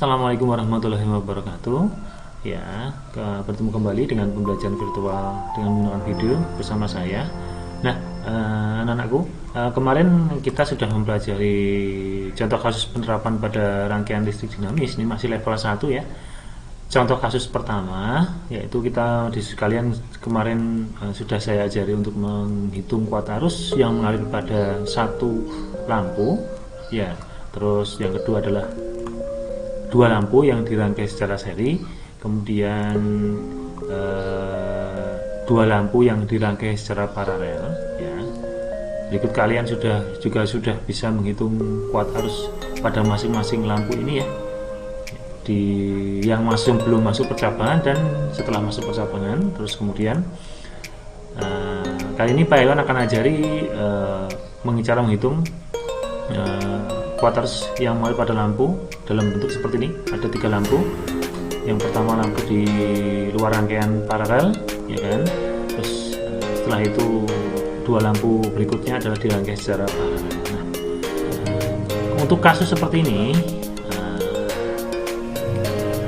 Assalamualaikum warahmatullahi wabarakatuh. Ya, bertemu kembali dengan pembelajaran virtual dengan menggunakan video bersama saya. Nah, anak-anakku, kemarin kita sudah mempelajari contoh kasus penerapan pada rangkaian listrik dinamis. Ini masih level 1 ya. Contoh kasus pertama yaitu kita di sekalian kemarin sudah saya ajari untuk menghitung kuat arus yang mengalir pada satu lampu ya. Terus yang kedua adalah dua lampu yang dirangkai secara seri, kemudian dua lampu yang dirangkai secara paralel ya. Berikut kalian sudah bisa menghitung kuat arus pada masing-masing lampu ini ya, di yang belum masuk percabangan dan setelah masuk percabangan. Terus kemudian kali ini Pak Iwan akan ajari cara menghitung kuat arus yang mengalir pada lampu dalam bentuk seperti ini. Ada 3 lampu. Yang pertama lampu di luar rangkaian paralel ya kan. Terus setelah itu dua lampu berikutnya adalah dirangkai secara paralel. Nah, untuk kasus seperti ini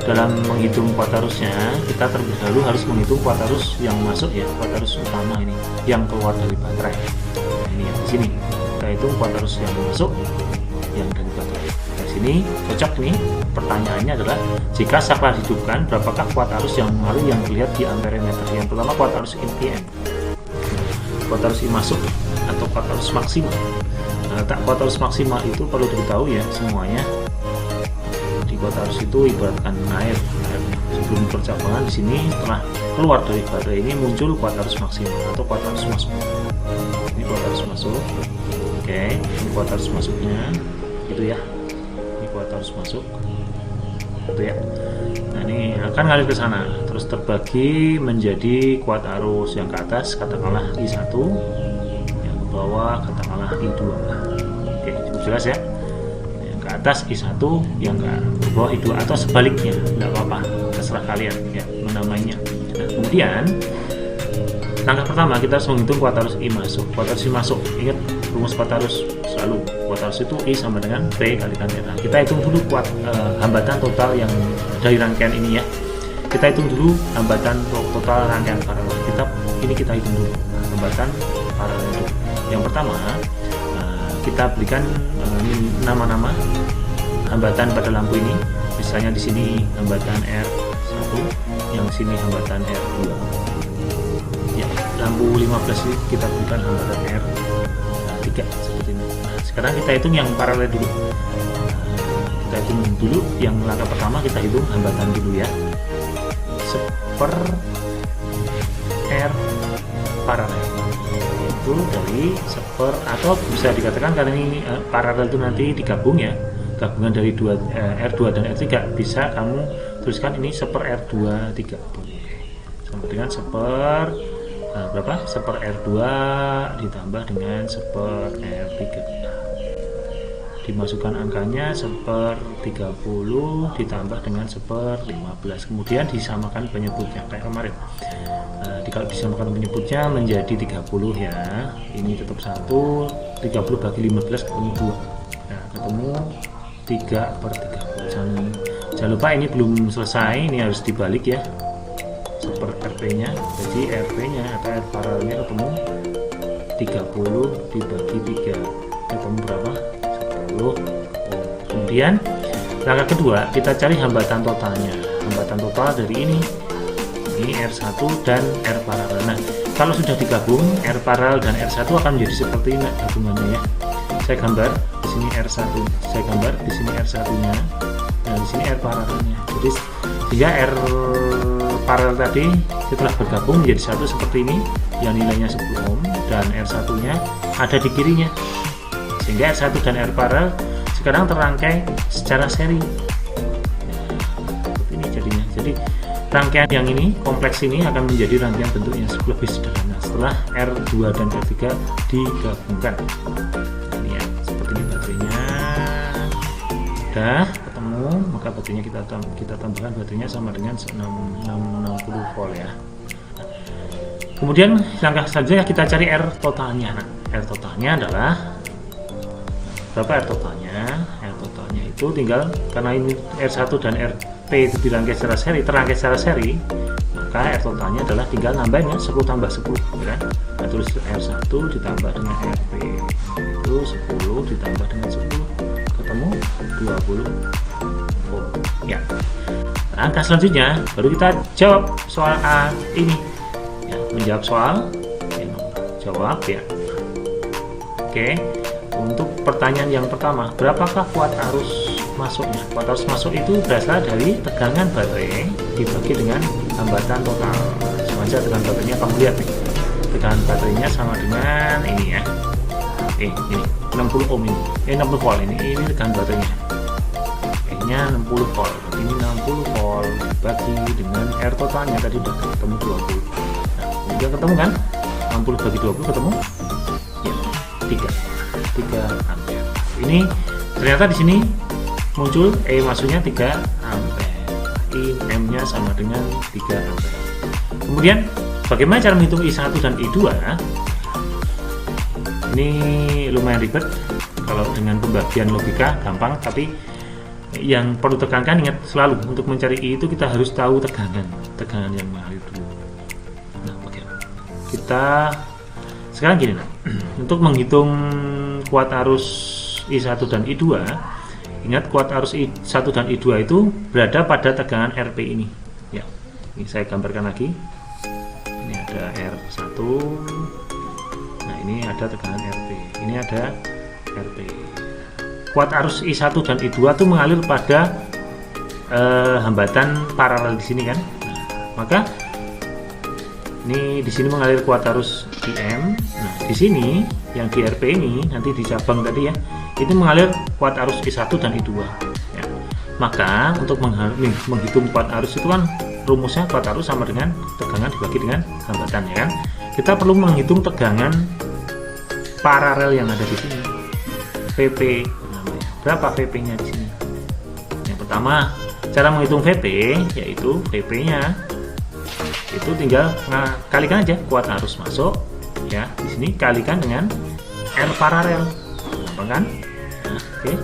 dalam menghitung kuat arusnya kita terlebih dahulu harus menghitung kuat arus yang masuk ya, kuat arus utama ini yang keluar dari baterai. Nah, ini ya, di sini kita hitung kuat arus yang masuk yang dari baterai. Di sini cocok nih, pertanyaannya adalah jika saklar dihidupkan berapakah kuat arus yang mengalir yang terlihat di ampere meter. Yang pertama kuat arus IPM, kuat arus I masuk atau kuat arus maksimal. Kuat arus maksimal itu perlu diketahui ya semuanya. Di kuat arus itu ibaratkan air sebelum percabangan. Di sini setelah keluar dari baterai ini muncul kuat arus maksimal atau kuat arus masuk. Ini kuat arus masuk. Oke, ini kuat arus masuknya gitu ya. Ini kuat arus masuk gitu ya. Nah, ini akan ngalir ke sana terus terbagi menjadi kuat arus yang ke atas katakanlah I1, yang ke bawah katakanlah I2. Oke, cukup jelas ya. Yang ke atas I1, yang ke bawah I2 atau sebaliknya, enggak apa-apa, terserah kalian ya menamainya. Nah, kemudian langkah pertama kita harus menghitung kuat arus I masuk. Kuat arus I masuk, ingat rumus kuat arus selalu, kuat arus itu I sama dengan P kalikan R. Kita hitung dulu kuat hambatan total yang dari rangkaian ini ya. Kita hitung dulu hambatan total rangkaian paralel. Kita hitung dulu hambatan paralel itu. Yang pertama kita berikan nama-nama hambatan pada lampu ini. Misalnya di sini hambatan R1, yang sini hambatan R2. Ya, lampu 15 ini kita berikan hambatan R3 seperti ini. Nah, sekarang kita hitung yang paralel dulu. Kita hitung dulu yang langkah pertama, kita hitung hambatan dulu ya. Seper R paralel itu dari seper, atau bisa dikatakan karena ini paralel itu nanti digabung ya, gabungan dari R2 dan R3, bisa kamu tuliskan ini seper R2 3 sama dengan seper berapa? Seper R2 ditambah dengan seper R3. Dimasukkan angkanya seper 30 ditambah dengan seper 15. Kemudian disamakan penyebutnya kayak kemarin. Kalau disamakan penyebutnya menjadi 30 ya. Ini tetap 1, 30 bagi 15 ketemu 2. Nah, ketemu 3/30. Jangan lupa ini belum selesai, ini harus dibalik ya. Seper RP nya, jadi RP nya atau R paralelnya ketemu 30 dibagi 3 ketemu berapa? 10 Kemudian langkah kedua kita cari hambatan totalnya. Hambatan total dari ini R1 dan R paralel. Nah, kalau sudah digabung R paralel dan R1 akan menjadi seperti ini gabungannya ya. Saya gambar di sini R1, saya gambar di sini R1 nya, nah di sini R paralelnya. Jadi sehingga R paralel tadi setelah bergabung menjadi satu seperti ini yang nilainya 10 ohm, dan R1 nya ada di kirinya, sehingga R1 dan R paralel sekarang terrangkai secara seri. Nah, seperti ini jadinya. Jadi rangkaian yang ini kompleks ini akan menjadi rangkaian bentuknya lebih sederhana setelah R2 dan R3 digabungkan. Ini ya, seperti ini baterainya udah ketemu, maka baterainya kita tambahkan baterainya sama dengan 660 volt ya. Kemudian langkah selanjutnya kita cari R totalnya. Nah, R totalnya adalah berapa R totalnya? R totalnya itu tinggal, karena ini R1 dan RP itu dirangkai secara seri, terangkai secara seri, maka R totalnya adalah tinggal nambahin ya, 10 tambah 10 ya kan? Kita tulis R1 ditambah dengan RP itu 10 ditambah dengan 10 ketemu 20 ohm ya. Angka selanjutnya baru kita jawab soal A ini ya, menjawab soal ya, jawab ya. Oke, untuk pertanyaan yang pertama, berapakah kuat arus masuknya? Kuat arus masuk itu berasal dari tegangan baterai dibagi dengan hambatan total. Sama aja tegangan baterainya, kamu lihat nih, tegangan baterainya sama dengan ini ya, ini 60 ohm ini, 60 volt ini tegangan baterainya. Nya 60 volt, ini 60 volt dibagi dengan R totalnya tadi udah ketemu 20. Nah, udah ketemu kan? 60 bagi 20 ketemu ya 3 ampere. Ini ternyata di sini muncul masuknya 3 ampere. M nya sama dengan 3 ampere. Kemudian bagaimana cara menghitung I1 dan I2? Ini lumayan ribet. Kalau dengan pembagian logika gampang, tapi yang perlu tekankan, ingat selalu untuk mencari I itu kita harus tahu tegangan yang mengalir dulu. Nah, oke. Kita sekarang gini, nah, untuk menghitung kuat arus I1 dan I2, ingat kuat arus I1 dan I2 itu berada pada tegangan RP ini. Ya, ini saya gambarkan lagi. Ini ada R1. Nah, ini ada tegangan RP. Ini ada RP. Kuat arus I1 dan I2 itu mengalir pada hambatan paralel di sini kan. Nah, maka ini di sini mengalir kuat arus IM. Nah, di sini yang di RP ini nanti di cabang tadi ya, itu mengalir kuat arus I1 dan I2 ya. Maka untuk menghitung kuat arus itu kan rumusnya kuat arus sama dengan tegangan dibagi dengan hambatan ya kan. Kita perlu menghitung tegangan paralel yang ada di sini. VP berapa VP-nya di sini? Yang pertama, cara menghitung VP yaitu VP-nya itu tinggal kalikan aja kuat arus masuk ya, di sini kalikan dengan R paralel. Gampang kan? Nah, oke.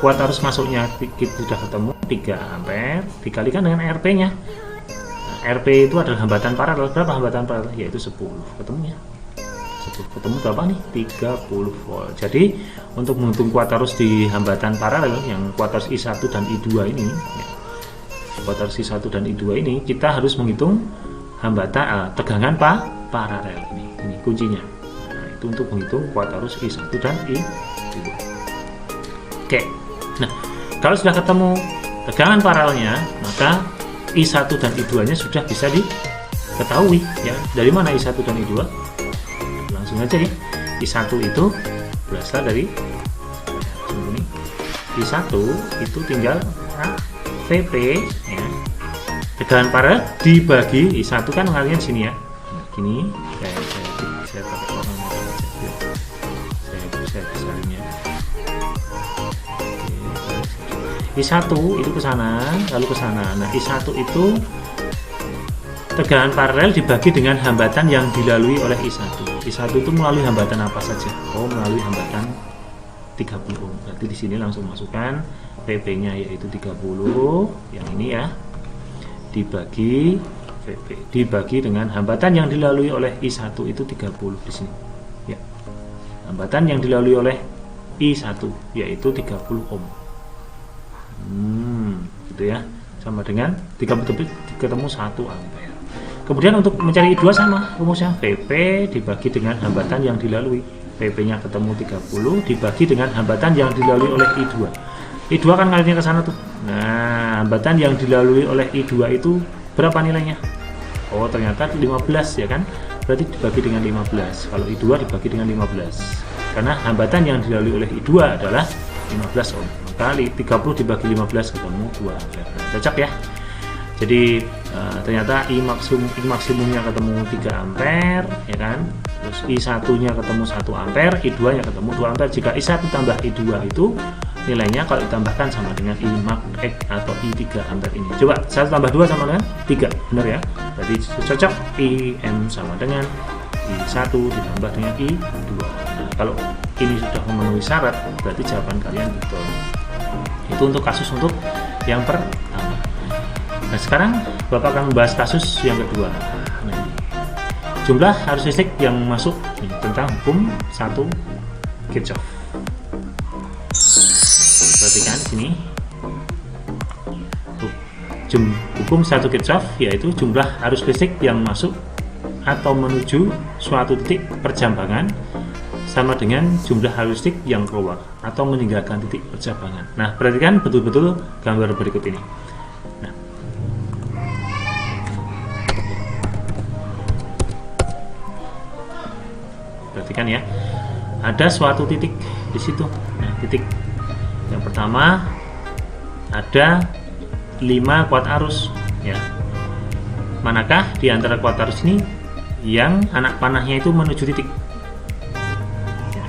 Kuat arus masuknya kita sudah ketemu 3 ampere dikalikan dengan RP-nya. Nah, RP itu adalah hambatan paralel. Berapa hambatan paralel? Yaitu 10. Ketemu ya. Ketemu berapa nih? 30 volt. Jadi untuk menghitung kuat arus di hambatan paralel yang kuat arus I1 dan I2 ini ya, kuat arus I1 dan I2 ini kita harus menghitung hambatan tegangan paralel ini kuncinya. Nah, itu untuk menghitung kuat arus I1 dan I2. Oke. Nah, kalau sudah ketemu tegangan paralelnya, maka I1 dan I2 nya sudah bisa diketahui ya. Dari mana I1 dan I2? Langsung aja nih, I1 itu berasal dari ini. I1 itu tinggal VP ya, tegangan paralel dibagi I1 kan mengalirnya sini ya. Nah, gini saya pakai warna merah aja saya besarinnya. I1 itu ke sana lalu ke sana. Nah, I1 itu tegangan paralel dibagi dengan hambatan yang dilalui oleh I1. I1 itu melalui hambatan apa saja? Oh, melalui hambatan 30 ohm. Berarti di sini langsung masukkan VP-nya yaitu 30 yang ini ya. Dibagi VP dibagi dengan hambatan yang dilalui oleh I1 itu 30 di sini. Ya. Hambatan yang dilalui oleh I1 yaitu 30 ohm. Gitu ya. Sama dengan 30 ketemu 1 ampere. Kemudian untuk mencari I2 sama rumusnya, VP dibagi dengan hambatan yang dilalui. VP-nya ketemu 30 dibagi dengan hambatan yang dilalui oleh I2. I2 kan ngalirnya ke sana tuh. Nah, hambatan yang dilalui oleh I2 itu berapa nilainya? Oh, ternyata 15 ya kan? Berarti dibagi dengan 15. Kalau I2 dibagi dengan 15. Karena hambatan yang dilalui oleh I2 adalah 15 ohm. Maka 30 dibagi 15 ketemu 2 ampere. Cocok ya? Jadi ternyata I maksimumnya ketemu 3 ampere ya kan, terus I1 nya ketemu 1 ampere, I2 nya ketemu 2 ampere. Jika I1 tambah I2 itu nilainya kalau ditambahkan sama dengan I max X atau I 3 ampere ini. Coba 1 tambah 2 sama dengan 3, benar ya? Berarti cocok. IM sama dengan I1 ditambah dengan I2. Nah, kalau ini sudah memenuhi syarat, berarti jawaban kalian betul. Itu untuk kasus untuk yang pertama. Nah, sekarang Bapak akan membahas kasus yang kedua. Nah, jumlah arus listrik yang masuk tentang hukum 1 Kirchhoff. Perhatikan sini. Hukum 1 Kirchhoff yaitu jumlah arus listrik yang masuk atau menuju suatu titik perjambangan sama dengan jumlah arus listrik yang keluar atau meninggalkan titik perjambangan. Nah, perhatikan betul-betul gambar berikut ini. Nah, perhatikan ya, ada suatu titik di situ. Nah, titik yang pertama ada 5 kuat arus ya. Manakah di antara kuat arus ini yang anak panahnya itu menuju titik? Ya.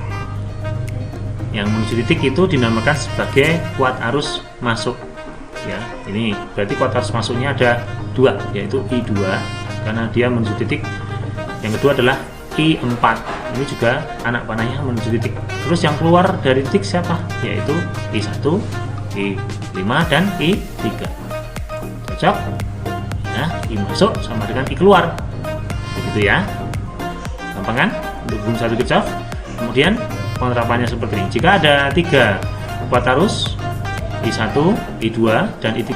Yang menuju titik itu dinamakan sebagai kuat arus masuk ya. Ini berarti kuat arus masuknya ada 2, yaitu I2 karena dia menuju titik. Yang kedua adalah I4, ini juga anak panahnya menuju titik. Terus yang keluar dari titik siapa? Yaitu I1, I5 dan I3. Cocok? Nah, I masuk sama dengan I keluar. Begitu ya. Gampang kan? Untuk hukum 1 Kirchhoff. Kemudian penerapannya seperti ini. Jika ada 3 kuat arus I1, I2 dan I3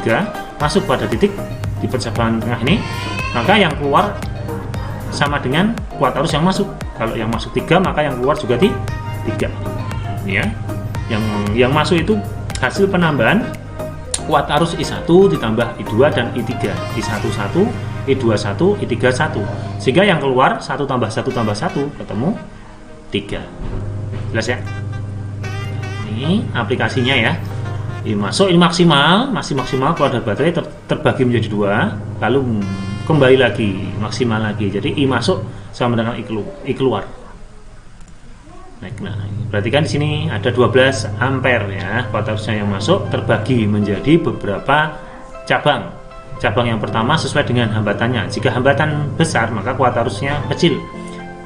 masuk pada titik di perjalanan tengah ini, maka yang keluar sama dengan kuat arus yang masuk. Kalau yang masuk 3, maka yang keluar juga 3. Ya. Yang masuk itu hasil penambahan kuat arus I1 ditambah I2 dan I3, I11, I21, I31, sehingga yang keluar 1 tambah 1 tambah 1 ketemu 3. Jelas ya? Ini aplikasinya ya. Ini masuk, ini maksimal, masih maksimal kalau ada baterai terbagi menjadi 2, lalu kembali lagi maksimal lagi. Jadi I masuk sama dengan I keluar. Nah, perhatikan di sini ada 12 ampere ya, kuat arusnya yang masuk terbagi menjadi beberapa cabang. Cabang yang pertama sesuai dengan hambatannya. Jika hambatan besar maka kuat arusnya kecil.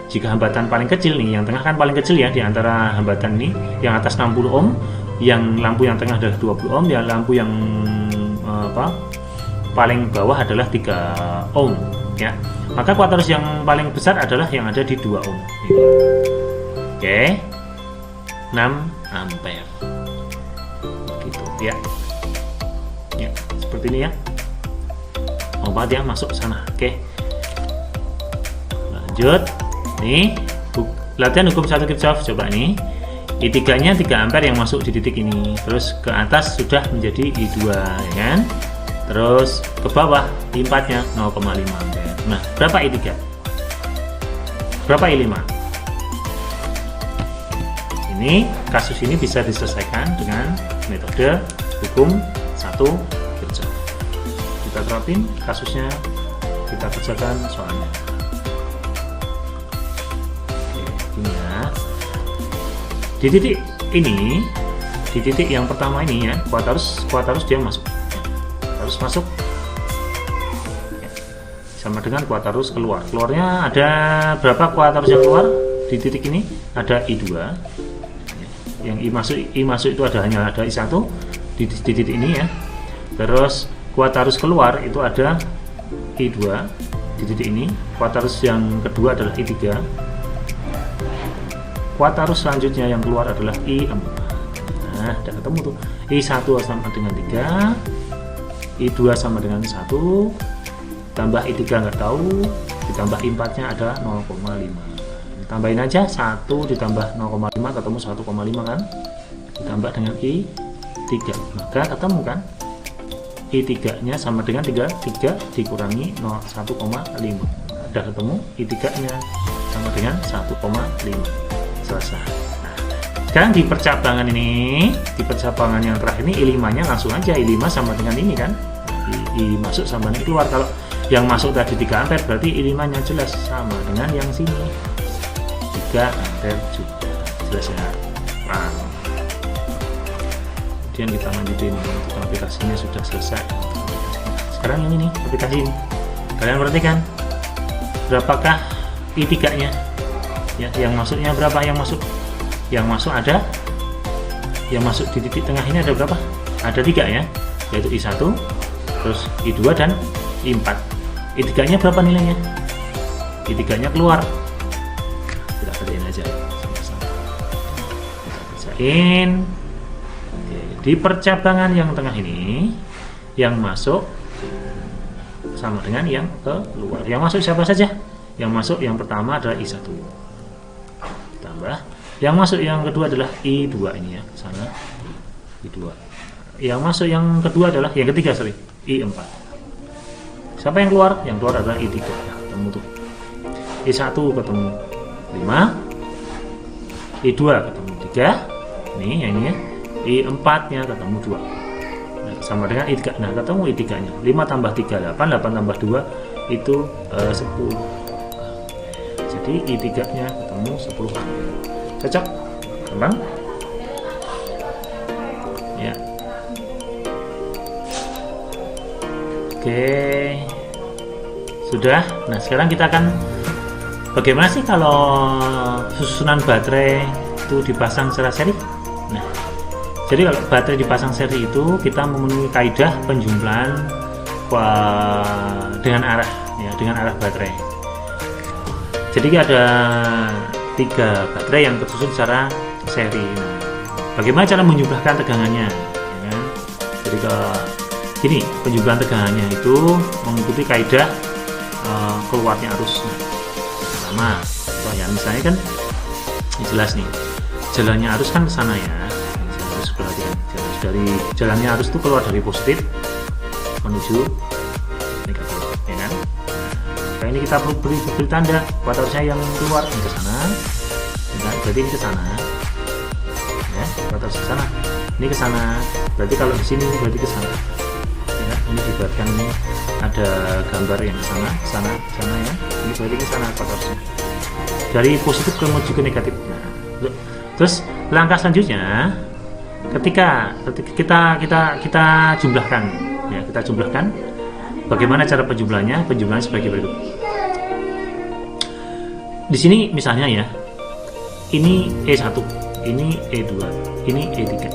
Jika hambatan paling kecil nih, yang tengah kan paling kecil ya di antara hambatan ini, yang atas 60 ohm, yang lampu yang tengah adalah 20 ohm, yang lampu yang paling bawah adalah 3 ohm ya. Maka kuat arus yang paling besar adalah yang ada di 2 ohm. Oke, 6 ampere gitu ya. Ya, seperti ini ya. Obat yang masuk sana. Oke, lanjut nih, latihan hukum 1 Kirchhoff. Coba nih, I3 nya 3 ampere yang masuk di titik ini, terus ke atas sudah menjadi I2 ya kan, terus ke bawah I4 nya 0,5 ampere. Nah, berapa I3? Berapa I5? Ini kasus ini bisa diselesaikan dengan metode hukum 1 Kirchhoff. Kita terapin kasusnya, kita kerjakan soalnya. Oke, ini ya. Di titik ini, di titik yang pertama ini ya, kuat arus dia masuk. Harus masuk. Ya. Sama dengan kuat arus keluar. Keluarnya ada berapa kuat arus yang keluar? Di titik ini ada I2. Yang I masuk itu hanya ada I1 di titik ini ya. Terus kuat arus keluar itu ada I2 di titik ini. Kuat arus yang kedua adalah I3. Kuat arus selanjutnya yang keluar adalah I4. Nah, sudah ketemu tuh. I1 sama dengan 3, I2 sama dengan 1, tambah I3 nggak tahu, ditambah I4 nya ada 0,5. Tambahin aja 1 ditambah 0,5 ketemu 1,5 kan, ditambah dengan I3 maka ketemu kan, I3 nya sama dengan 3 dikurangi 1,5, udah ketemu I3 nya sama dengan 1,5. Selesai. Nah, sekarang di percabangan ini, di percabangan yang terakhir ini I5 nya langsung aja, I5 sama dengan ini kan, I masuk sama dengan I keluar. Kalau yang masuk tadi 3 ampere berarti I5 nya jelas sama dengan yang sini 3 ampere juga. Jelas ya. Nah, kemudian kita lanjutin untuk aplikasinya sudah selesai. Sekarang ini nih aplikasi ini, kalian perhatikan berapakah I3 nya ya, yang masuknya berapa yang masuk yang masuk di titik tengah ini ada berapa? Ada 3 ya, yaitu I1, terus I2 dan I4. I3 nya berapa nilainya? I3 nya keluar. Kita kerjain aja sama-sama. Kita kerjain. Oke, di percabangan yang tengah ini yang masuk sama dengan yang keluar. Yang masuk siapa saja? Yang masuk yang pertama adalah I1. Tambah. Yang masuk yang kedua adalah I2 ini ya, ke sana. I2. Yang masuk yang kedua adalah yang ketiga, sorry, I4. Siapa yang keluar? Yang keluar adalah I3. Ya, ketemu tuh. I1 ketemu 5. I2 ketemu 3. Nih yang ini ya. I4 nya ketemu 2. Nah, sama dengan I3. Nah, ketemu I3 nya. 5 tambah 3 8, 8 tambah 2 itu 10. Jadi I3 nya ketemu 10. Cocok? Gampang? Ya. Oke. Sudah. Nah, sekarang kita akan bagaimana sih kalau susunan baterai itu dipasang secara seri? Nah, jadi kalau baterai dipasang seri itu kita memenuhi kaidah penjumlahan dengan arah ya, dengan arah baterai. Jadi ada 3 baterai yang tersusun secara seri. Nah, bagaimana cara menjumlahkan tegangannya? Ya kan? Jadi gini, penjumlahan tegangannya itu mengikuti kaidah keluarnya arus. Nah, pertama, ya misalnya kan jelas nih, jalannya arus kan ke sana ya. Harus perhatikan, dari jalannya arus itu keluar dari positif menuju negatif, ya kan? Nah, ini kita perlu beri tanda buat arusnya yang keluar ke sana, ya, berarti ini ke sana, ya, buat arus ke sana, ini ke sana, berarti kalau di sini berarti ke sana, ya, ini dibuatkan ini ada gambar yang ke sana, sana ya, ini berarti ke sana buat arusnya, dari positif ke menuju ke negatif. Nah, terus langkah selanjutnya, ketika kita jumlahkan, ya, kita jumlahkan. Bagaimana cara penjumlahannya? Penjumlahan sebagai berikut. Di sini misalnya ya, ini E1, ini E2, ini E3. Nah,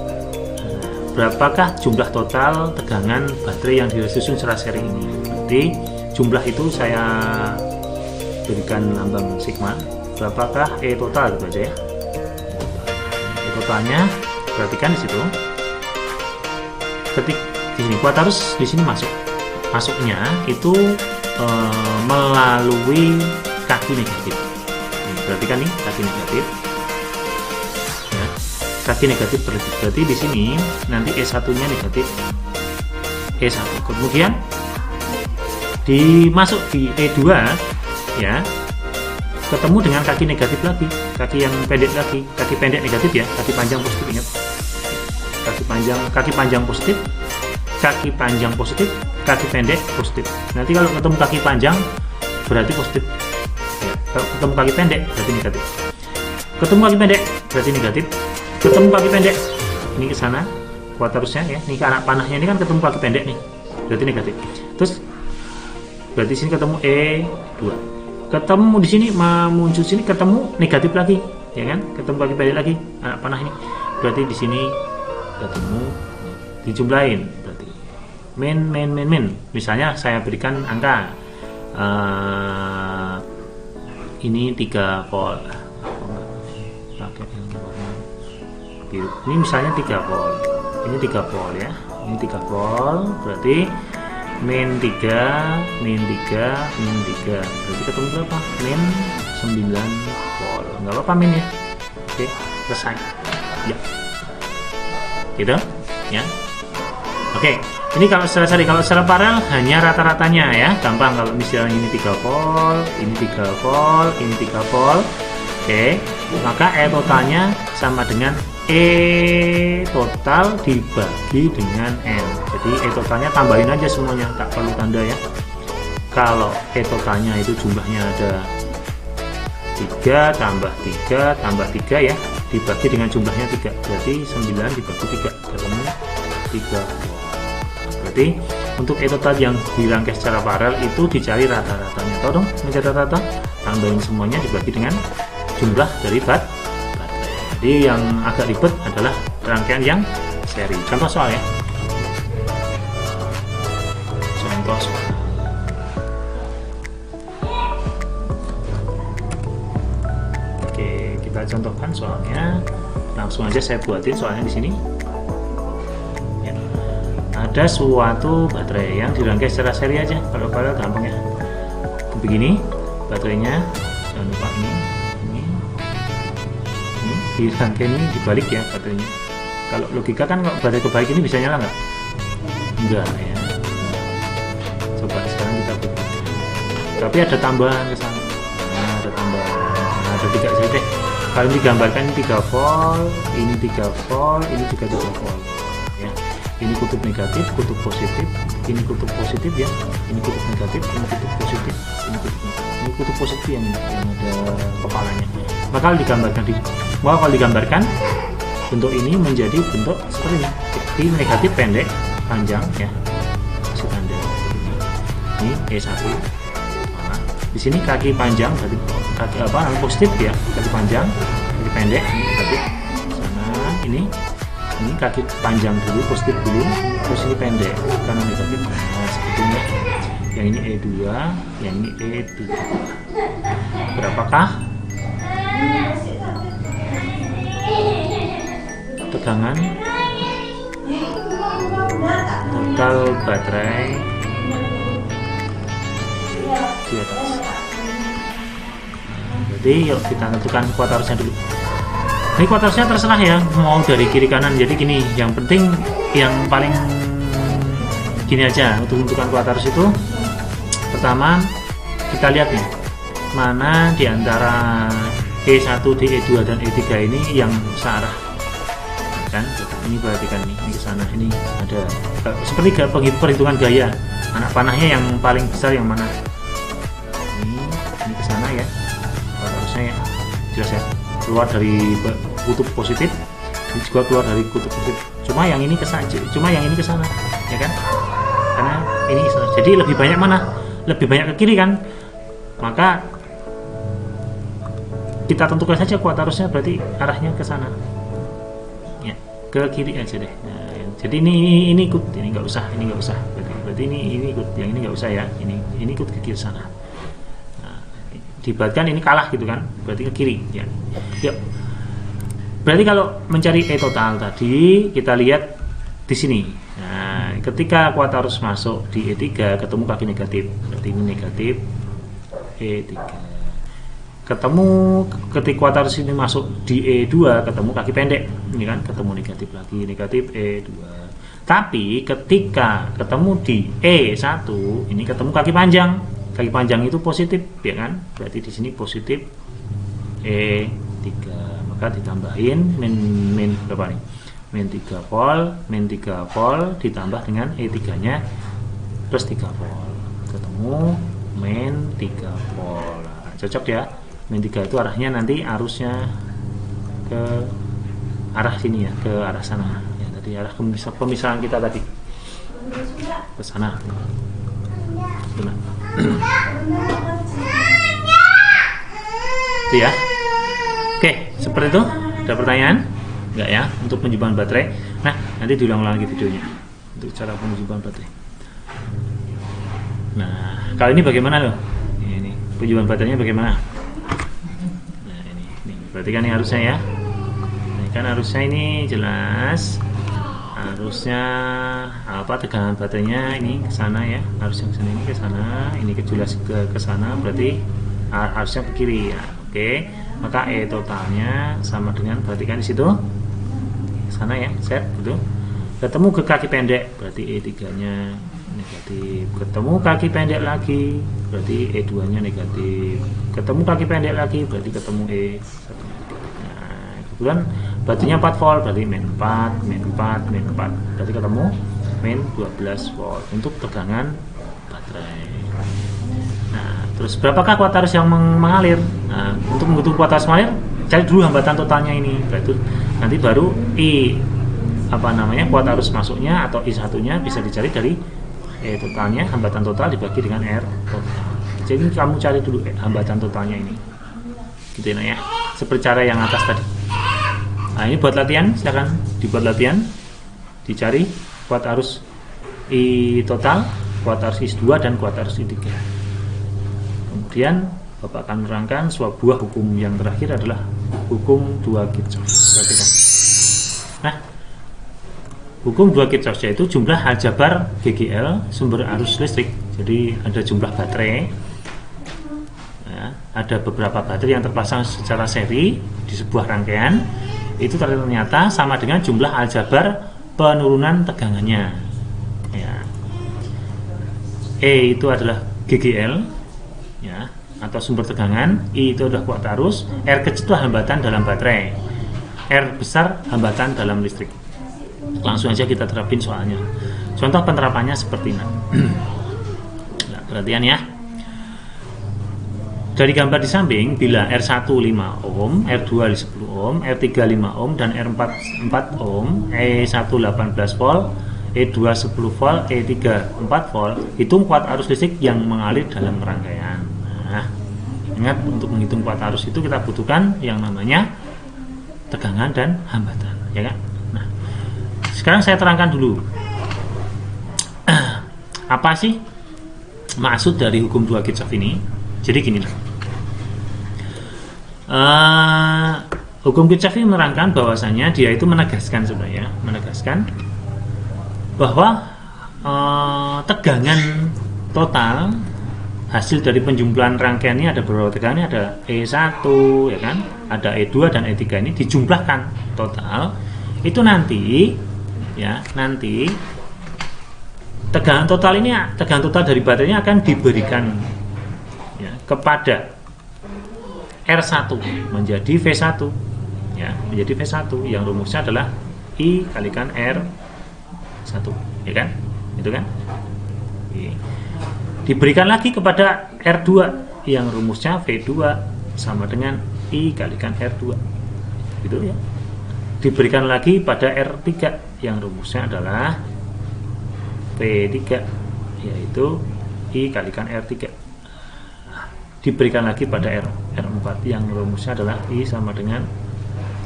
berapakah jumlah total tegangan baterai yang disusun secara seri ini? Berarti jumlah itu saya berikan lambang sigma. Berapakah E total gitu aja ya? E totalnya perhatikan di situ. Ketik di sini kuat arus di sini masuknya itu melalui kaki negatif. Perhatikan nih, kaki negatif. Ya, kaki negatif berarti di sini nanti E1-nya negatif. E1. Kemudian dimasuk di E2 ya. Ketemu dengan kaki negatif lagi, kaki yang pendek lagi, kaki pendek negatif ya, kaki panjang positif, ingat. Kaki panjang positif, kaki panjang positif, kaki pendek positif. Nanti kalau ketemu kaki panjang berarti positif. Ya, kalau ketemu kaki pendek berarti negatif. Ketemu kaki pendek berarti negatif. Ketemu kaki pendek ini ke sana, kuat arusnya ya. Ini ke anak panahnya ini kan ketemu kaki pendek nih, berarti negatif. Terus berarti sini ketemu E2. Ketemu di sini muncul sini ketemu negatif lagi, ya kan? Ketemu kaki pendek lagi anak panah ini. Berarti di sini ketemu dijumlahin berarti min. Misalnya saya berikan angka ini 3 volt. Ini misalnya 3 volt. Ini 3 volt ya. Ini 3 volt berarti min 3. Berarti ketemu berapa? Min 9 volt. Enggak apa-apa min ya. Oke, selesai. Ya. Gitu ya. Oke, ini kalau secara paralel hanya rata-ratanya ya, gampang. Kalau misalnya ini 3 volt, ini 3 volt, ini 3 volt. Oke, maka E totalnya sama dengan E total dibagi dengan N. Jadi E totalnya tambahin aja semuanya, tak perlu tanda ya. Kalau E totalnya itu jumlahnya ada 3 tambah 3 tambah 3 ya, dibagi dengan jumlahnya 3, berarti 9 dibagi 3 ketemu 3 volt. Berarti untuk E total yang dirangkai secara paralel itu dicari rata-ratanya. Tahu dong mencari rata-rata, tambahin semuanya dibagi dengan jumlah dari baterai. Jadi yang agak ribet adalah rangkaian yang seri. Contoh soal ya. Contoh soal. Oke, kita contohkan soalnya. Langsung aja saya buatin soalnya di sini. Ya. Ada suatu baterai yang dirangkai secara seri aja. Kalau gampang ya. Begini baterainya. Jangan lupa ini dirangkai, ini dibalik ya baterainya. Kalau logika kan kalau baterai kebalik ini bisa nyala nggak? Enggak ya. Coba sekarang kita buka. Tapi ada tambahan ke sana. Nah, ada tambahan. Nah, ada 3 saja deh. Kalau digambarkan ini 3 volt, ini 3 volt, ini juga 3 volt. Ya. Ini kutub negatif, kutub positif, ini kutub positif ya. Ini kutub negatif, ini kutub positif, ini kutub negatif. Ini kutub positif yang ada kepalanya. Maka kalau digambarkan bentuk ini menjadi bentuk seperti ini. Jadi negatif pendek, panjang ya. Masih tanda ini E1. Nah, di sini kaki panjang, berarti kaki positif ya, kaki panjang, kaki pendek, ini negatif. Sana ini kaki panjang dulu, positif dulu, terus ini pendek karena negatif. Nah, seperti ini. Yang ini E2, yang ini E3. Berapakah tegangan total baterai di atas? Jadi yuk kita tentukan kuat arusnya dulu. Ini kuat arusnya terserah ya, mau dari kiri kanan. Jadi gini, yang penting yang paling gini aja untuk menentukan kuat arus itu. Pertama kita lihat nih, mana di antara E1, E2 dan E3 ini yang searah kan. Ini perhatikan nih, ini ke sana, ini ada seperti perhitungan gaya anak panahnya yang paling besar yang mana. Ini ke sana ya, harusnya ya, jelas ya, keluar dari kutub positif, ini juga keluar dari kutub positif. Cuma yang ini ke sana, ya kan? Karena ini ke sana. Jadi lebih banyak mana? Lebih banyak ke kiri kan? Maka kita tentukan saja kuat arusnya, berarti arahnya ke sana ya, ke kiri aja deh. Nah, jadi ini ikut, ini nggak usah, berarti ini ikut, yang ini nggak usah ya, ini ikut ke kiri sana. Nah, dibuatkan ini kalah gitu kan, berarti ke kiri ya. Yuk, berarti kalau mencari E total tadi kita lihat di sini. Nah, ketika kuat arus masuk di E3 ketemu kaki negatif, berarti ini negatif E3. Ketemu ketika kuat arus ini masuk di E2 ketemu kaki pendek, ini kan ketemu negatif lagi, negatif E2. Tapi ketika ketemu di E1 ini ketemu kaki panjang. Kaki panjang itu positif ya kan? Berarti di sini positif E3. Maka ditambahin min berapa nih? Min 3 volt, ditambah dengan E3-nya plus 3 volt. Ketemu min 3 volt. Nah, cocok ya. Min 3 itu arahnya nanti arusnya ke arah sini ya, ke arah sana. Ya, tadi arah pemisahan kita tadi. Ke sana. Benar. Itu ya. Oke, seperti itu. Ada pertanyaan? Enggak ya, untuk penjubalan baterai. Nah, nanti diulang-ulang lagi videonya untuk cara penjubalan baterai. Nah, kali ini bagaimana loh? Ini penjubalan baterainya bagaimana? Nah, ini berarti kan ini harusnya ya. Ini kan harusnya ini jelas. Harusnya apa, tegangan baterainya ini ke sana ya. Harusnya ke sana, ini ke sana, ini jelas ke sana, berarti harusnya ke kiri ya. Oke. Maka E totalnya sama dengan, perhatikan di situ sana ya, set gitu. Ketemu ke kaki pendek berarti E3-nya negatif. Ketemu kaki pendek lagi berarti E2-nya negatif. Ketemu kaki pendek lagi berarti ketemu E1. Nah, kebetulan baterainya 4 volt berarti min 4 berarti ketemu min 12 volt untuk tegangan baterai. Nah, terus berapakah kuat arus yang mengalir? Nah, untuk menghitung kuat arus mengalir, cari dulu hambatan totalnya ini. Berarti nanti baru kuat arus masuknya atau I1-nya bisa dicari dari E totalnya, hambatan total dibagi dengan R total. Jadi kamu cari dulu hambatan totalnya ini. Gitu ya, seperti cara yang atas tadi. Nah, ini buat latihan, silakan dibuat latihan, dicari kuat arus I total, kuat arus I2 dan kuat arus I3. Kemudian Bapak akan menerangkan sebuah hukum yang terakhir adalah hukum 2 Kirchhoff. Perhatikan. Nah, hukum 2 Kirchhoff yaitu jumlah aljabar GGL sumber arus listrik. Jadi ada jumlah baterai, ya, ada beberapa baterai yang terpasang secara seri di sebuah rangkaian. Itu ternyata sama dengan jumlah aljabar penurunan tegangannya. Ya. E itu adalah GGL, ya, atau sumber tegangan. I itu adalah kuat arus. R kecil itu hambatan dalam baterai. R besar hambatan dalam listrik. Langsung aja kita terapin soalnya. Contoh penerapannya seperti ini. Nah, perhatian ya. Dari gambar di samping, bila R1 5 ohm, R2 10 ohm, R3 5 ohm, dan R4 4 ohm, E1 18 volt, E2 10 volt, E3 4 volt, hitung kuat arus listrik yang mengalir dalam rangkaian. Nah, ingat untuk menghitung kuat arus itu kita butuhkan yang namanya tegangan dan hambatan, ya kan? Nah, sekarang saya terangkan dulu apa sih maksud dari hukum 2 Kirchhoff ini. Jadi gini lah, hukum Kirchhoff ini menerangkan bahwasanya dia itu menegaskan sebenarnya, bahwa tegangan total hasil dari penjumlahan rangkaian ini ada beberapa tegangan, ada E1, ya kan, ada E2 dan E3 ini dijumlahkan total, itu nanti, ya, nanti tegangan total ini, tegangan total dari baterainya akan diberikan, ya, kepada R1 menjadi V1, ya, menjadi V1 yang rumusnya adalah I kalikan R1, ya kan, itu kan. Oke. Diberikan lagi kepada R2 yang rumusnya V2 sama dengan I kalikan R2, gitu ya. Diberikan lagi pada R3 yang rumusnya adalah V3, yaitu I kalikan R3. Diberikan lagi pada R4 yang rumusnya adalah I sama dengan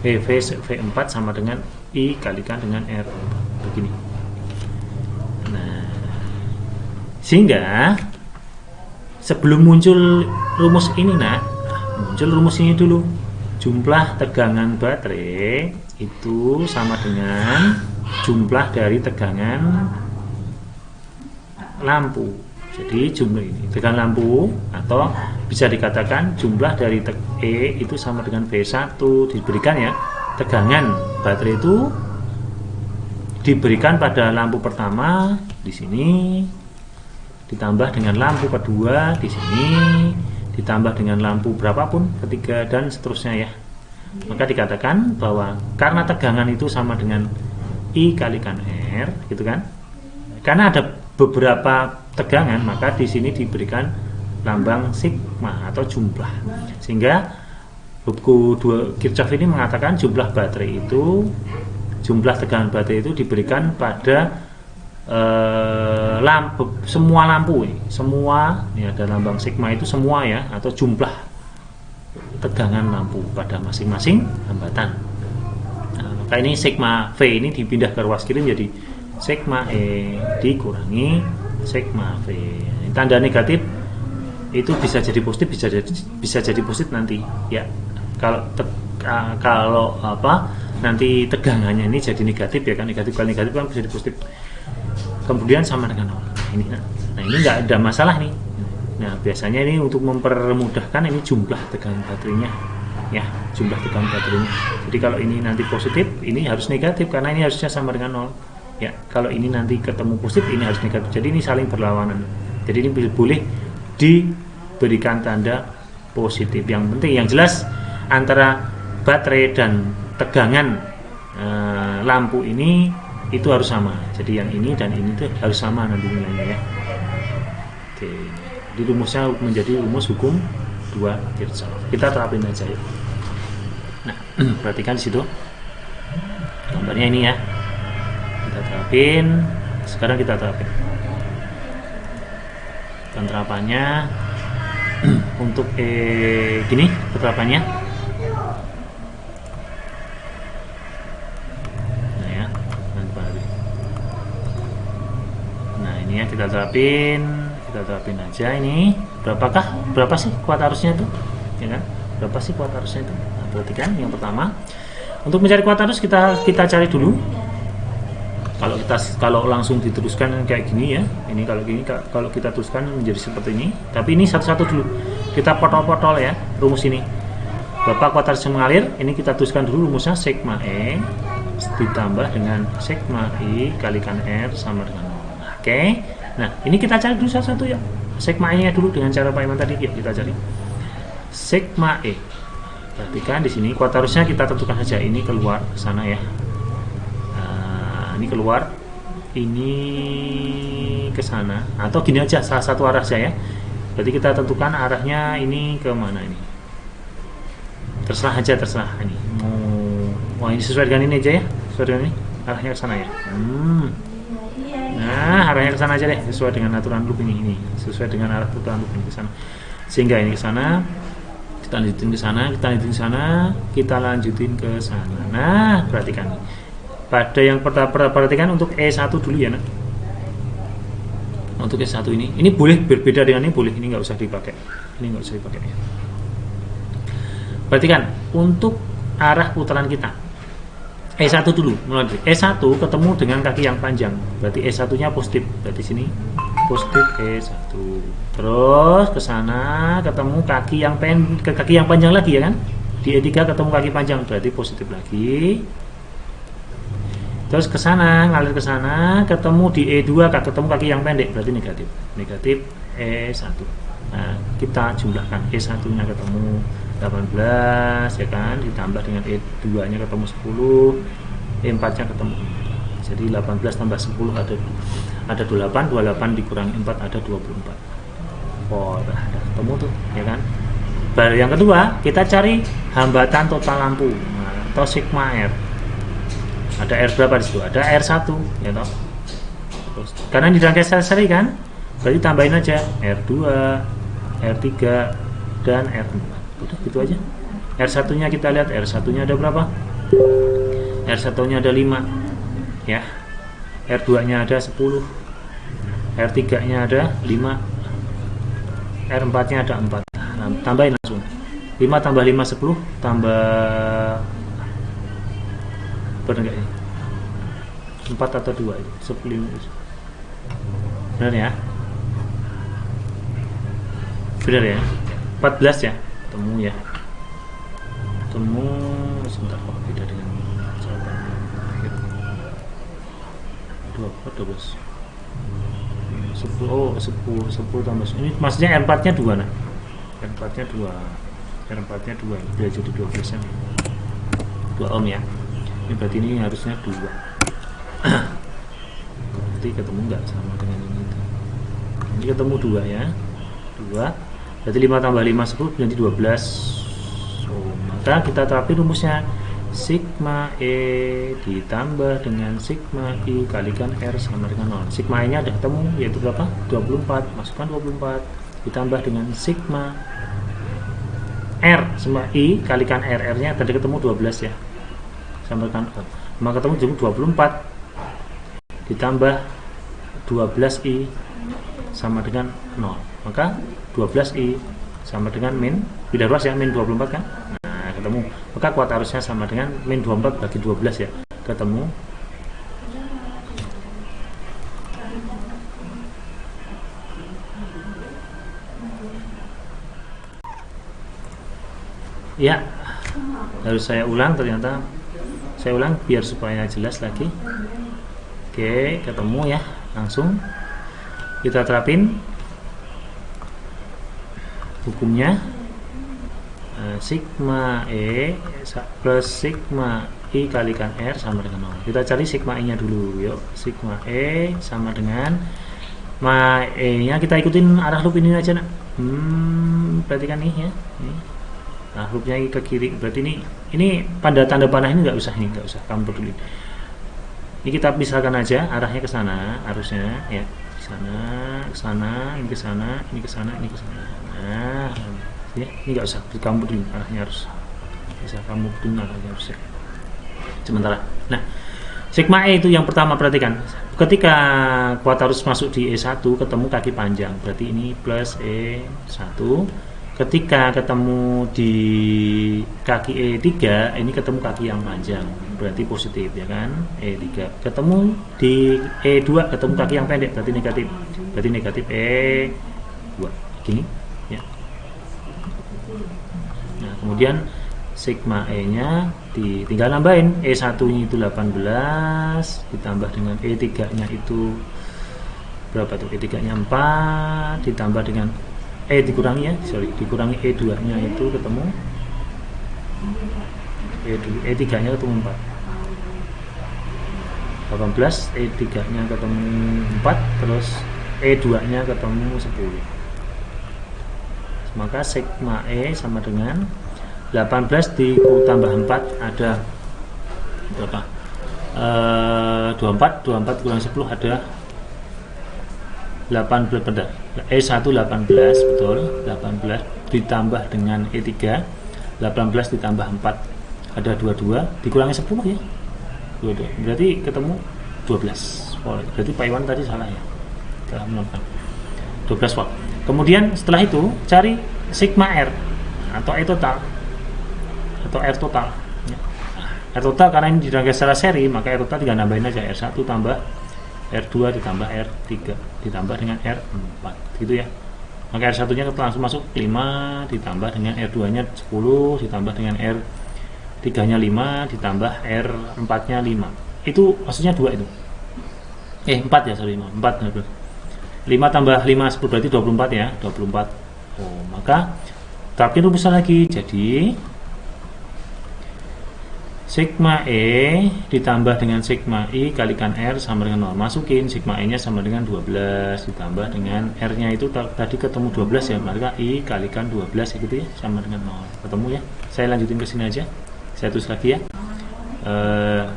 V4 sama dengan I kalikan dengan R4, begini. Nah, sehingga sebelum muncul rumus ini, muncul rumus ini dulu. Jumlah tegangan baterai itu sama dengan jumlah dari tegangan lampu. Jadi jumlah ini tegangan lampu, atau bisa dikatakan jumlah dari E itu sama dengan V1 diberikan, ya, tegangan baterai itu diberikan pada lampu pertama di sini, ditambah dengan lampu kedua di sini, ditambah dengan lampu berapapun ketiga dan seterusnya, ya. Maka dikatakan bahwa karena tegangan itu sama dengan I kalikan R, gitu kan. Karena ada beberapa tegangan, maka di sini diberikan lambang sigma atau jumlah. Sehingga buku 2 Kirchhoff ini mengatakan jumlah baterai itu, jumlah tegangan baterai itu diberikan pada semua lampu ini, semua, ya, ada lambang sigma itu semua, ya, atau jumlah tegangan lampu pada masing-masing hambatan. Nah, maka ini sigma V ini dipindah ke ruas kiri menjadi sigma E dikurangi sigma V. Ini tanda negatif itu bisa jadi positif, bisa jadi positif nanti, ya. Kalau apa nanti tegangannya ini jadi negatif, ya kan, negatif kali negatif kan bisa jadi positif. Kemudian sama dengan 0. Nah, ini nggak ada masalah nih. Nah, biasanya ini untuk mempermudahkan ini jumlah tegangan baterainya, ya, jumlah tegangan baterainya. Jadi kalau ini nanti positif, ini harus negatif karena ini harusnya sama dengan 0. Ya, kalau ini nanti ketemu positif, ini harus negatif. Jadi ini saling berlawanan. Jadi ini boleh diberikan tanda positif. Yang penting, yang jelas antara baterai dan tegangan lampu ini itu harus sama. Jadi yang ini dan ini tuh harus sama nanti nilainya, ya. Oke. Jadi rumusnya menjadi rumus hukum 2 Kirchhoff. Kita terapin aja, ya. Nah, perhatikan di situ gambarnya ini, ya. Kita terapin. Sekarang kita terapin penerapannya. Untuk gini penerapannya. ini ya, kita terapin aja ini. Berapa sih kuat arusnya itu, ya kan? Berapa sih kuat arusnya itu? Nah, perhatikan yang pertama, untuk mencari kuat arus kita cari dulu. Kalau langsung diteruskan kayak gini ya, ini kalau kita teruskan menjadi seperti ini. Tapi ini satu-satu dulu, kita potol-potol ya rumus ini. Berapa kuat arus yang mengalir? Ini kita teruskan dulu rumusnya, sigma E ditambah dengan sigma I kalikan R sama dengan 0. Oke. Nah, ini kita cari dulu satu-satu ya. Sigma E nya dulu dengan cara Pak Iman tadi ya, kita cari sigma E. Perhatikan di sini kuat arusnya kita tentukan saja, ini keluar ke sana ya. Ini keluar, ini ke sana, atau gini aja, salah satu arah saja ya. Berarti kita tentukan arahnya ini ke mana ini. Terserah ini. Wah, ini sesuai dengan ini aja ya, sesuai dengan ini, arahnya ke sana ya. Nah, arahnya ke sana aja deh, sesuai dengan aturan loop ini, sesuai dengan arah aturan loop ini ke sana. Sehingga ini ke sana, kita lanjutin ke sana, kita lanjutin ke sana. Nah, perhatikan. Pada yang perhatikan untuk E1 dulu ya, nak. Untuk E1 ini boleh berbeda dengan ini, boleh, ini nggak usah dipakai. Ya. Perhatikan untuk arah putaran kita. E1 dulu, mulai dari E1 ketemu dengan kaki yang panjang. Berarti E1 nya positif. Berarti sini positif E1. Terus ke sana ketemu kaki yang panjang lagi ya kan? Di E3 ketemu kaki panjang, berarti positif lagi. Terus ke sana, ngalir ke sana, ketemu di E2 ketemu kaki yang pendek, berarti negatif E1. Nah, kita jumlahkan E1 nya ketemu 18 ya kan, ditambah dengan E2 nya ketemu 10, E4 nya ketemu. Jadi 18 tambah 10 ada 28 dikurangi 4 ada 24. Oh, udah ketemu tuh ya kan. Baru yang kedua kita cari hambatan total lampu, atau sigma R. Ada R berapa di situ? Ada R1 ya toh. Terus karena di rangkaian seri kan, berarti tambahin aja R2, R3 dan R4. Udah gitu aja. R1 nya kita lihat, R1 nya ada berapa? R1 nya ada 5 ya. R2 nya ada 10, R3 nya ada 5, R4 nya ada 4. Nah, tambahin langsung 5 tambah 5 10 tambah benar nggak ini? 4 atau 2 itu? 10. Benar ya? Benar ya? 14 ya? Ketemu ya? Ketemu sebentar kok, beda dengan jawaban akhir. 12 10, oh 10 tambah ini maksudnya R4 nya 2 nah. R4 nya 2 bisa jadi 12 ya. 2 ohm ya. Ini berarti ini harusnya 2. Berarti ketemu nggak sama dengan ini. Ini ketemu 2 ya. 2. Berarti 5 tambah 5 10 jadi 12. So, maka kita terapin rumusnya. Sigma E ditambah dengan sigma I kalikan R sama dengan 0. Sigma E nya ada ketemu, yaitu berapa? 24. Masukkan 24 ditambah dengan sigma R sama I kalikan R. R nya tadi ketemu 12 ya, sama dengan 0. Maka ketemu jadi 24 ditambah 12I sama dengan 0. Maka 12I sama dengan min, beda ruas ya, min 24 kan. Nah, ketemu. Maka kuat arusnya sama dengan min 24 bagi 12 ya. Ketemu. Ya, harus saya ulang, ternyata saya ulang biar supaya jelas lagi. Oke, ketemu ya, langsung kita terapin hukumnya. Sigma E plus sigma I kalikan R sama dengan 0. Kita cari sigma E nya dulu, yuk. Sigma E sama dengan E nya kita ikutin arah loop ini aja nak. Perhatikan nih ya, nah loopnya ke kiri, berarti ini pada tanda panah ini nggak usah kamu peduli. Ini kita pisahkan aja arahnya ke sana, arusnya ya ke sana, ini ke sana, ini ke sana, ini ke sana. Nah ya, ini nggak usah kamu peduli, arahnya harus bisa kamu peduli arahnya harusnya sementara. Nah, Sigma E itu yang pertama, perhatikan. Ketika kuartarus masuk di E1 ketemu kaki panjang, berarti ini plus E1. Ketika ketemu di kaki E3, ini ketemu kaki yang panjang, berarti positif ya kan, E3. Ketemu di E2 ketemu kaki yang pendek, berarti negatif. Berarti negatif E2. Gini ya. Nah, kemudian sigma E-nya tinggal nambahin. E1-nya itu 18 ditambah dengan E3-nya itu berapa tuh? E3-nya 4 ditambah dengan dikurangi dikurangi E2-nya itu ketemu E3-nya ketemu 4. 18, E3-nya ketemu 4, terus E2-nya ketemu 10. Maka sigma E sama dengan 18 ditambah 4 ada berapa? 24 kurang 10 ada 18, benar. E1 18, betul. 18 ditambah dengan E3, 18 ditambah 4 ada 22, dikurangi 10 ya. 22. Berarti ketemu 12 volt. Berarti Pak Iwan tadi salah ya. Telah menentukan 12 volt. Kemudian setelah itu cari sigma R atau E total atau R total. R total karena ini dirangkai secara seri, maka R total tinggal nambahin aja R1 tambah R2 ditambah R3 ditambah dengan R4 gitu ya. Maka R1 nya langsung masuk 5 ditambah dengan R2 nya 10 ditambah dengan R3 nya 5 ditambah R4 nya 5. Itu maksudnya 2 itu 4 ya, sorry 4 betul. 5 tambah 5 10 berarti 24 ya, 24. Oh, maka terapin rumusan lagi. Jadi sigma E ditambah dengan sigma I kalikan R sama dengan 0. Masukin sigma E nya sama dengan 12 ditambah dengan R nya itu tadi ketemu 12 ya, maka I kalikan 12 gitu ya, sama dengan 0. Ketemu ya. Saya lanjutin ke sini aja. Saya tulis lagi ya.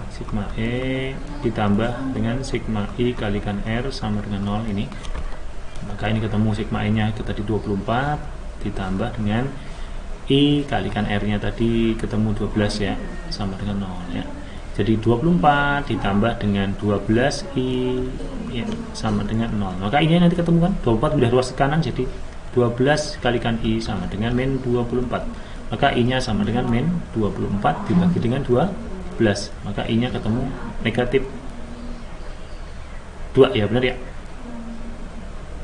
Sigma E ditambah dengan sigma I kalikan R sama dengan 0 ini. Maka ini ketemu sigma E nya itu tadi 24 ditambah dengan I kalikan R nya tadi ketemu 12 ya, sama dengan 0 ya. Jadi 24 ditambah dengan 12 I ya, sama dengan 0. Maka ini nanti ketemu kan 24 pindah ruas ke kanan, jadi 12 kalikan I sama dengan min 24. Maka I nya sama dengan min 24 dibagi dengan 12. Maka I nya ketemu negatif 2 ya, benar ya.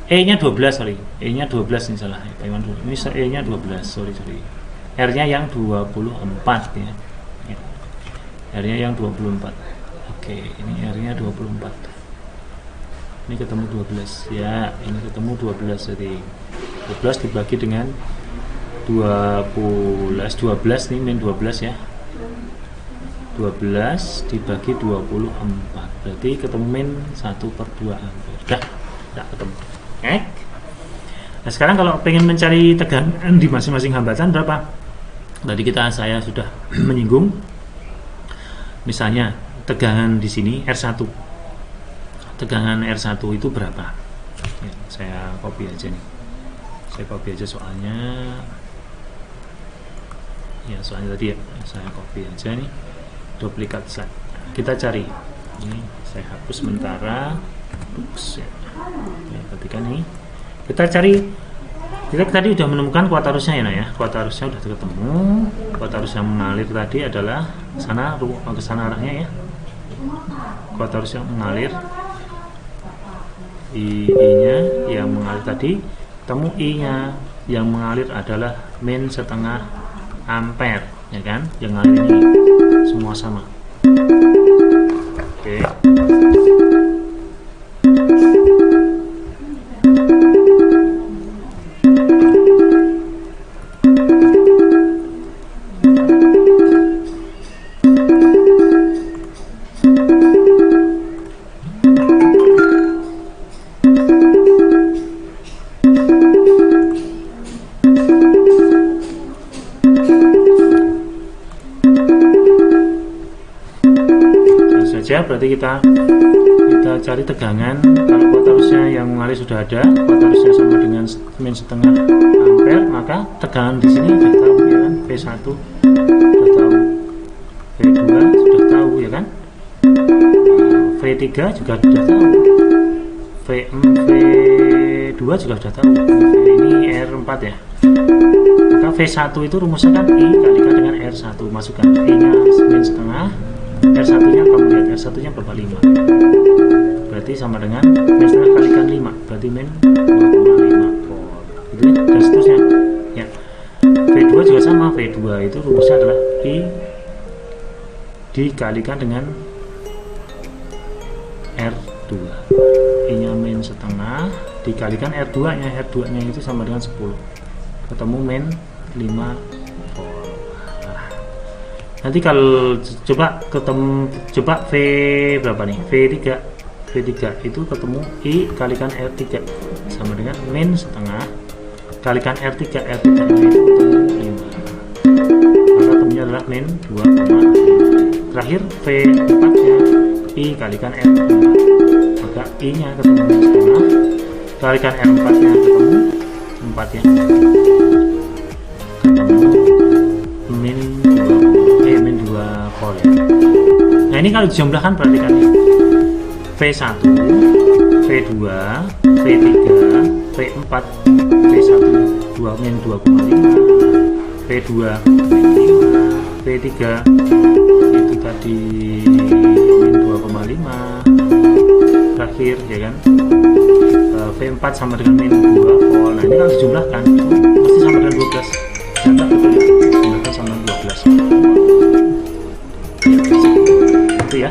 E nya 12, sorry, E nya 12 ini salah Pak Iwan dulu. Ini E nya 12, sorry R nya yang 24 ya. R nya yang 24. Oke, ini R nya 24. Ini ketemu 12 ya, ini ketemu 12, jadi 12 dibagi dengan 12 nih, min 12 ya, 12 dibagi 24 berarti ketemu min 1/2 ampere. Udah ketemu. Nah, sekarang kalau pengen mencari tegangan di masing-masing hambatan berapa? Tadi saya sudah menyinggung. Misalnya tegangan di sini R1. Tegangan R1 itu berapa? Ya, saya copy aja nih. Saya copy aja soalnya. Ya, soalnya tadi ya, saya copy aja nih. Duplikat slide. Kita cari. Ini saya hapus sementara. Oops, ya. Ya, ketika nih kita cari, kita tadi sudah menemukan kuartarusnya ya, kuartarusnya sudah ketemu. Kuartarus yang mengalir tadi adalah sana, ke sana arahnya ya. Kuartarus yang mengalir I nya yang mengalir tadi, temu I nya yang mengalir adalah min setengah ampere ya kan, yang mengalir ini semua sama. Oke. Berarti kita cari tegangan. Kalau kuartarusnya yang mengalir sudah ada, kuartarusnya sama dengan min setengah ampere, maka tegangan di sini sudah tahu ya kan, P1 sudah tahu, P2 sudah tahu ya kan, V3 juga sudah tahu, V2 juga sudah tahu, ini R4 ya. Maka V1 itu rumusnya kan I kalikan dengan R1, masukkan I nya min setengah, R1 nya kamu lihat, R1 nya berapa? 5, berarti sama dengan min setengah kalikan 5, berarti min 2,5 volt gitu ya, dan seterusnya ya. V2 juga sama, V2 itu rumusnya adalah I dikalikan dengan R2, I nya min setengah dikalikan R2 nya, R2 nya itu sama dengan 10, ketemu min 5 volt. Nah, nanti kalau coba V berapa nih, V3 itu ketemu I kalikan R3 sama dengan min setengah kalikan R3 nya itu ketemu 5, maka ketemunya adalah min 2,5. Terakhir V4 nya I kalikan R4, maka I nya ketemu min setengah kalikan R4 nya ketemu 4 ya, ketemu min 2 volt ya. Nah ini kalau dijumlahkan perhatikan nih, V1, V2, V3, V4, V1 2 min 2,5, V2 min 5, V3 itu tadi min 2,5, terakhir ya kan V4 sama dengan min 2 volt. Nah ini kalau dijumlahkan itu mesti sama dengan 12, ternyata betul ya, jumlahkan sama dengan 12 itu ya.